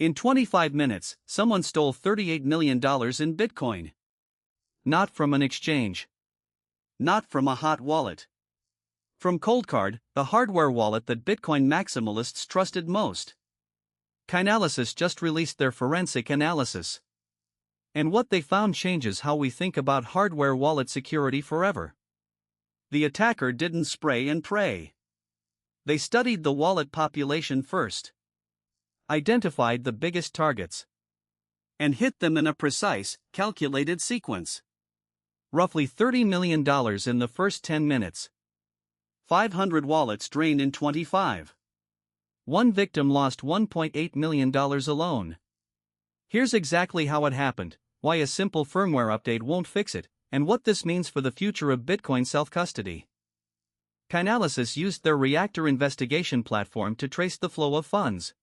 In 25 minutes, someone stole $38 million in Bitcoin. Not from an exchange. Not from a hot wallet. From Coldcard, the hardware wallet that Bitcoin maximalists trusted most. Chainalysis just released their forensic analysis. And what they found changes how we think about hardware wallet security forever. The attacker didn't spray and pray. They studied the wallet population first, identified the biggest targets, and hit them in a precise, calculated sequence. Roughly $30 million in the first 10 minutes. 500 wallets drained in 25. One victim lost $1.8 million alone. Here's exactly how it happened, why a simple firmware update won't fix it, and what this means for the future of Bitcoin self-custody. Chainalysis used their Reactor investigation platform to trace the flow of funds.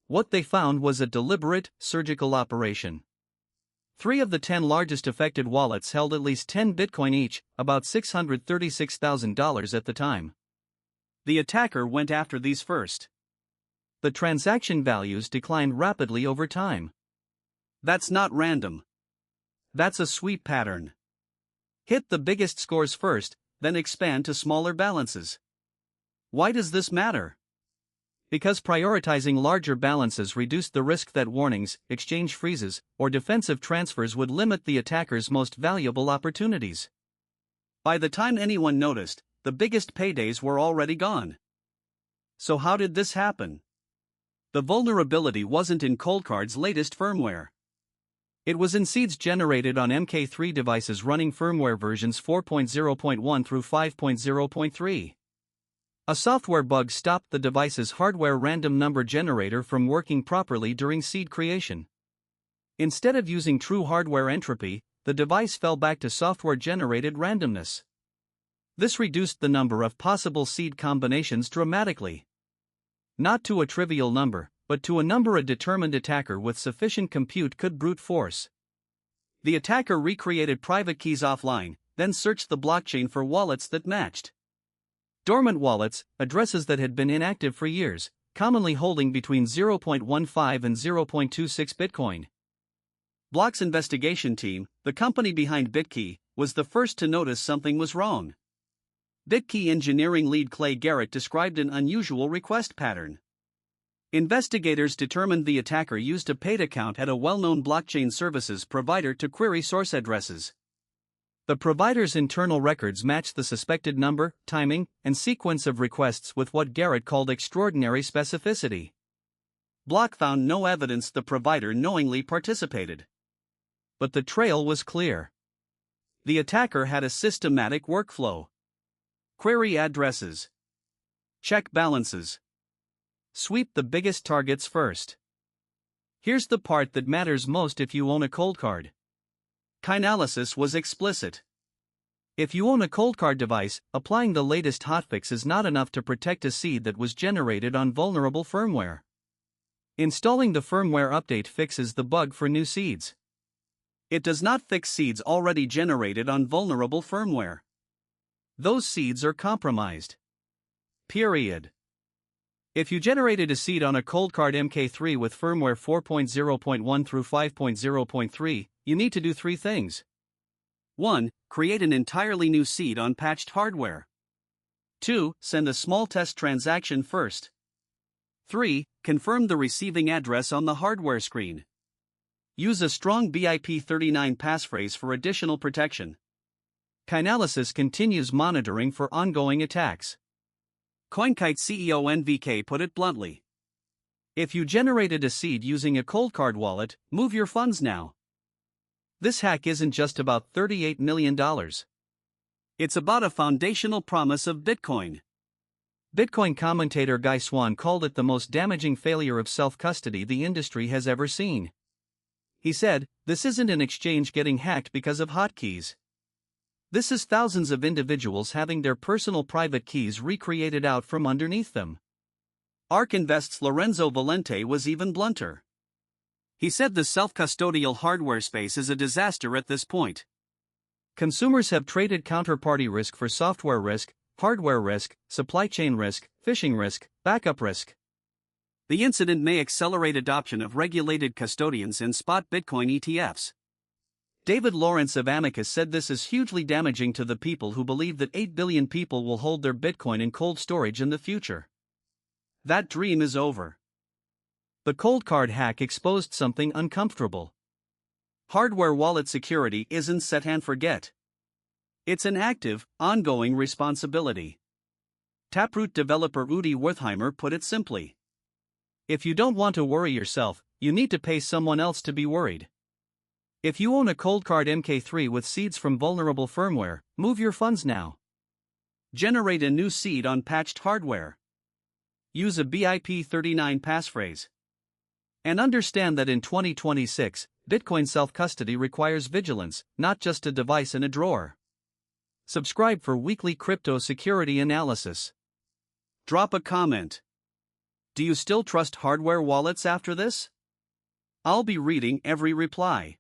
What they found was a deliberate, surgical operation. 3 of the 10 largest affected wallets held at least 10 Bitcoin each, about $636,000 at the time. The attacker went after these first. The transaction values declined rapidly over time. That's not random. That's a sweep pattern. Hit the biggest scores first, then expand to smaller balances. Why does this matter? Because prioritizing larger balances reduced the risk that warnings, exchange freezes, or defensive transfers would limit the attacker's most valuable opportunities. By the time anyone noticed, the biggest paydays were already gone. So how did this happen? The vulnerability wasn't in Coldcard's latest firmware. It was in seeds generated on MK3 devices running firmware versions 4.0.1 through 5.0.3. A software bug stopped the device's hardware random number generator from working properly during seed creation. Instead of using true hardware entropy, the device fell back to software-generated randomness. This reduced the number of possible seed combinations dramatically. Not to a trivial number, but to a number a determined attacker with sufficient compute could brute force. The attacker recreated private keys offline, then searched the blockchain for wallets that matched. Dormant wallets, addresses that had been inactive for years, commonly holding between 0.15 and 0.26 Bitcoin. Block's investigation team, the company behind Bitkey, was the first to notice something was wrong. Bitkey engineering lead Clay Garrett described an unusual request pattern. Investigators determined the attacker used a paid account at a well-known blockchain services provider to query source addresses. The provider's internal records matched the suspected number, timing, and sequence of requests with what Garrett called extraordinary specificity. Block found no evidence the provider knowingly participated. But the trail was clear. The attacker had a systematic workflow. Query addresses. Check balances. Sweep the biggest targets first. Here's the part that matters most if you own a Coldcard. Chainalysis was explicit. If you own a Coldcard device, applying the latest hotfix is not enough to protect a seed that was generated on vulnerable firmware. Installing the firmware update fixes the bug for new seeds. It does not fix seeds already generated on vulnerable firmware. Those seeds are compromised. Period. If you generated a seed on a Coldcard MK3 with firmware 4.0.1 through 5.0.3, you need to do 3 things. 1. Create an entirely new seed on patched hardware. 2. Send a small test transaction first. 3. Confirm the receiving address on the hardware screen. Use a strong BIP39 passphrase for additional protection. Chainalysis continues monitoring for ongoing attacks. CoinKite CEO NVK put it bluntly. If you generated a seed using a Coldcard wallet, move your funds now. This hack isn't just about $38 million. It's about a foundational promise of Bitcoin. Bitcoin commentator Guy Swan called it the most damaging failure of self-custody the industry has ever seen. He said, "This isn't an exchange getting hacked because of hotkeys. This is thousands of individuals having their personal private keys recreated out from underneath them." ARK Invest's Lorenzo Valente was even blunter. He said the self-custodial hardware space is a disaster at this point. Consumers have traded counterparty risk for software risk, hardware risk, supply chain risk, phishing risk, backup risk. The incident may accelerate adoption of regulated custodians and spot Bitcoin ETFs. David Lawrence of Amicus said this is hugely damaging to the people who believe that 8 billion people will hold their Bitcoin in cold storage in the future. That dream is over. The Coldcard hack exposed something uncomfortable. Hardware wallet security isn't set and forget. It's an active, ongoing responsibility. Taproot developer Udi Wertheimer put it simply. If you don't want to worry yourself, you need to pay someone else to be worried. If you own a Coldcard MK3 with seeds from vulnerable firmware, move your funds now. Generate a new seed on patched hardware. Use a BIP39 passphrase. And understand that in 2026, Bitcoin self-custody requires vigilance, not just a device in a drawer. Subscribe for weekly crypto security analysis. Drop a comment. Do you still trust hardware wallets after this? I'll be reading every reply.